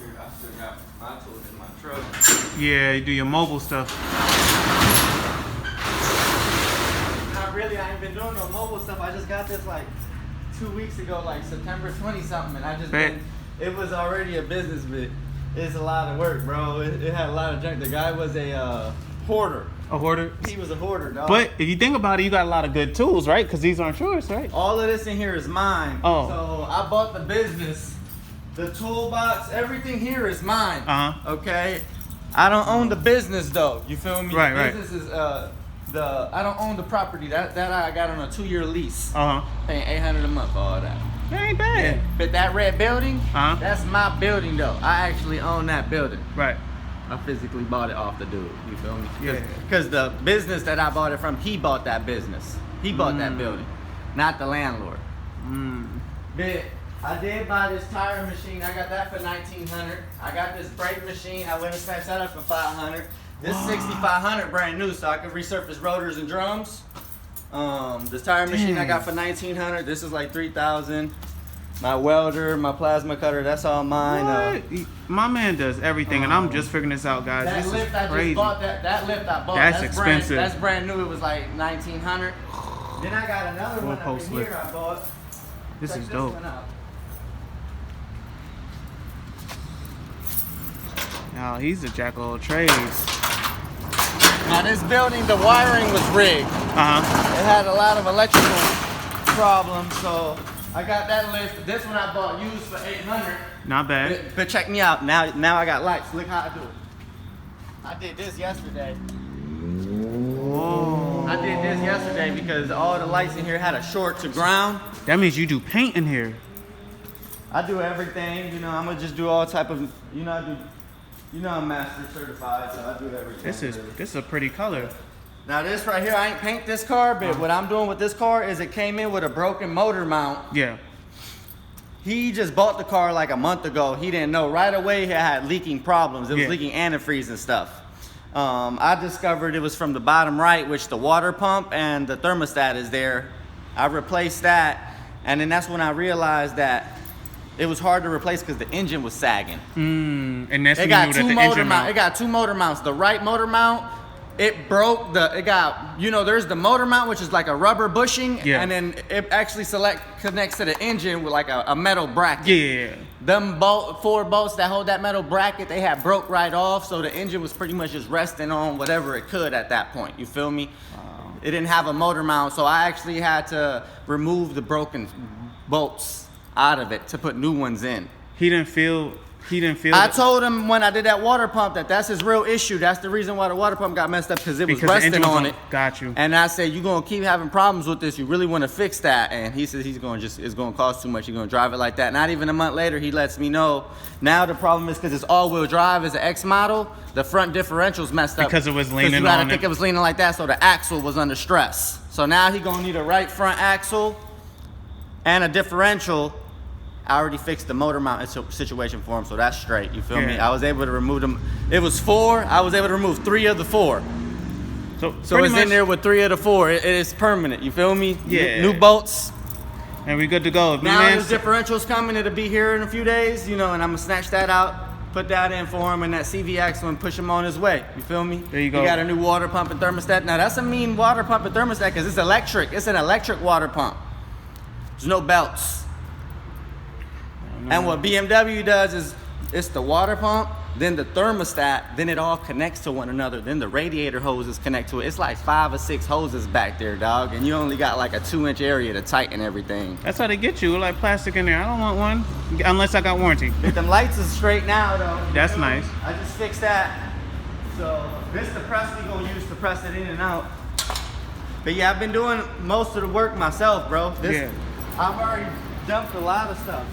here. I still got my tools in my truck. Yeah, you do your mobile stuff. Not really. I ain't been doing no mobile stuff. I just got this like 2 weeks ago, like September 20 something, and I just been, it was already a business, but it's a lot of work, bro. It had a lot of junk. The guy was a hoarder. A hoarder? He was a hoarder, dog. But if you think about it, you got a lot of good tools, right? Because these aren't yours, right? All of this in here is mine. Oh. So I bought the business, the toolbox, everything here is mine. Uh-huh. Okay. I don't own the business though. You feel me? Right, the business is I don't own the property. That I got on a 2-year lease. Uh-huh. Paying $800 a month for all that. That ain't bad. Yeah. But that red building, Uh-huh. that's my building though. I actually own that building. Right. I physically bought it off the dude. You feel me? Yeah. Because the business that I bought it from, he bought that business. He bought that building, not the landlord. But I did buy this tire machine. I got that for $1,900. I got this brake machine. I went and snatched that up for $500. This $6,500 brand new, so I can resurface rotors and drums. This tire machine I got for $1,900. This is like $3,000. My welder, my plasma cutter, that's all mine. My man does everything, and I'm just figuring this out, guys. That This lift is I crazy. just bought, that lift I bought. That's expensive. That's brand new. It was like $1,900. Then I got another one up Four-post in lift. here I bought. This Check is dope. one out. Now he's a jack of all trades. Now this building, the wiring was rigged. Uh-huh. It had a lot of electrical problems, so I got that lift. This one I bought used for $800. Not bad. But check me out. Now I got lights. Look how I do it. I did this yesterday. Whoa. I did this yesterday because all the lights in here had a short to ground. That means you do paint in here. I do everything. You know, I'm gonna just do all type of. You know, I'm master certified, so I do everything. This is a pretty color. Now this right here, I ain't paint this car, but what I'm doing with this car is it came in with a broken motor mount. Yeah. He just bought the car like a month ago. He didn't know right away he had leaking problems. It was Yeah. leaking antifreeze and stuff. I discovered it was from the bottom right, which the water pump and the thermostat is there. I replaced that, and then that's when I realized that it was hard to replace because the engine was sagging. And that's It when got you knew two that the motor engine mounts. It got two motor mounts. The right motor mount, it broke there's the motor mount, which is like a rubber bushing, Yeah. and then it actually connects to the engine with like a metal bracket. Yeah. Them 4 bolts that hold that metal bracket, they had broke right off, so the engine was pretty much just resting on whatever it could at that point. You feel me? It didn't have a motor mount, so I actually had to remove the broken bolts out of it to put new ones in. He didn't feel I told him when I did that water pump that's his real issue. That's the reason why the water pump got messed up, because it was because the resting engine was on it. Got you. And I said, you're gonna keep having problems with this. You really want to fix that? And he says it's gonna cost too much. You're gonna drive it like that. Not even a month later, he lets me know. Now the problem is because it's all-wheel drive, it's an X model. The front differential's messed up Because it was leaning you gotta on think it. it was leaning like that, so the axle was under stress. So now he gonna need a right front axle and a differential. I already fixed the motor mount situation for him, so that's straight. You feel me? Yeah. I was able to remove them. It was 4. I was able to remove 3 of the 4. So it's in there with 3 of the 4. It is permanent. You feel me? Yeah. New bolts. And we good to go. Now his differential's coming. It'll be here in a few days, and I'm gonna snatch that out, put that in for him, and that CVX one, push him on his way. You feel me? There you go. He got a new water pump and thermostat. Now that's a mean water pump and thermostat because it's electric. It's an electric water pump. There's no belts. And what BMW does is it's the water pump, then the thermostat, then it all connects to one another. Then the radiator hoses connect to it. It's like 5 or 6 hoses back there, dog. And you only got like a 2-inch area to tighten everything. That's how they get you, like plastic in there. I don't want one unless I got warranty. But them lights is straight now, though. That's nice. I just fixed that. So this the press we gonna use to press it in and out. But yeah, I've been doing most of the work myself, bro. Yeah. I've already dumped a lot of stuff.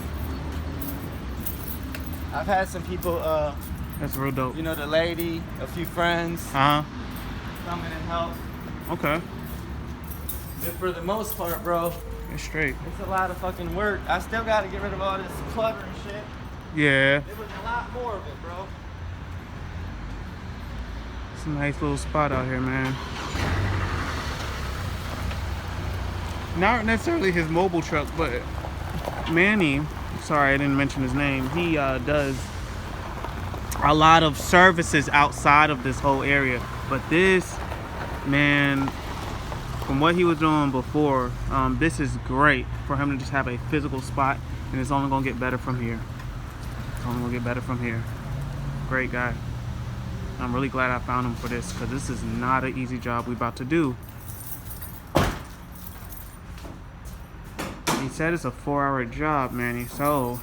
I've had some people, That's real dope. the lady, a few friends Uh-huh. come in and help. Okay. But for the most part, bro, It's straight. it's a lot of fucking work. I still gotta get rid of all this clutter and shit. Yeah. There was a lot more of it, bro. It's a nice little spot out here, man. Not necessarily his mobile truck, but Manny, sorry I didn't mention his name, he does a lot of services outside of this whole area. But this, man, from what he was doing before, this is great for him to just have a physical spot, and it's only gonna get better from here. It's only gonna get better from here. Great guy. I'm really glad I found him for this, because this is not an easy job we about to do. He said it's a 4-hour job, Manny, so...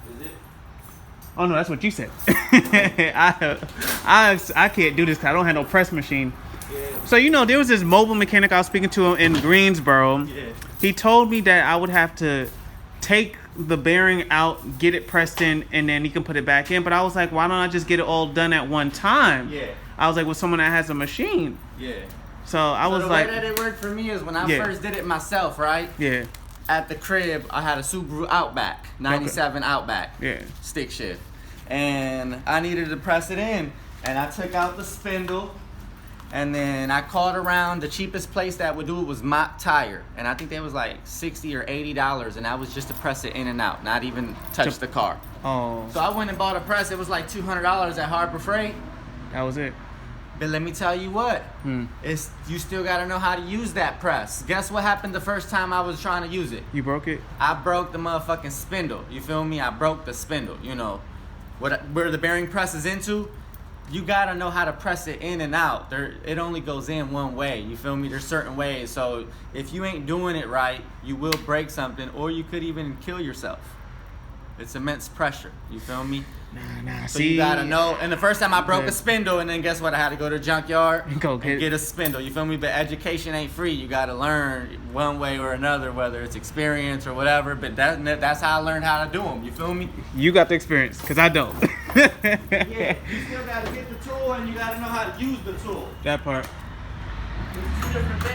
Is it? Oh no, that's what you said. I can't do this because I don't have no press machine. Yeah. So you know, there was this mobile mechanic I was speaking to in Greensboro. Yeah. He told me that I would have to take the bearing out, get it pressed in, and then he can put it back in. But I was like, why don't I just get it all done at one time? Yeah. I was like, with someone that has a machine. Yeah. So I was the like, way that it worked for me is when I Yeah. first did it myself, right? yeah, At the crib, I had a Subaru Outback, 97 Outback, yeah, stick shift. And I needed to press it in. And I took out the spindle. And then I called around. The cheapest place that would do it was Mott Tire. And I think they was like $60 or $80. And that was just to press it in and out, not even touch the car. oh, So I went and bought a press. It was like $200 at Harbor Freight. that was it. But let me tell you what, it's you still gotta know how to use that press. Guess what happened the first time I was trying to use it? You broke it? I broke the motherfucking spindle. You feel me? I broke the spindle. You know, where the bearing press is into, you gotta know how to press it in and out. It only goes in one way. You feel me? There's certain ways. So if you ain't doing it right, you will break something, or you could even kill yourself. It's immense pressure. You feel me? Nah. So See, you gotta know. And the first time I broke a spindle, and then guess what? I had to go to the junkyard Go and get a spindle. You feel me? But education ain't free. You gotta learn one way or another, whether it's experience or whatever. But that's how I learned how to do them. You feel me? You got the experience, because I don't. Yeah. You still gotta get the tool, and you gotta know how to use the tool. That part. It's two different things.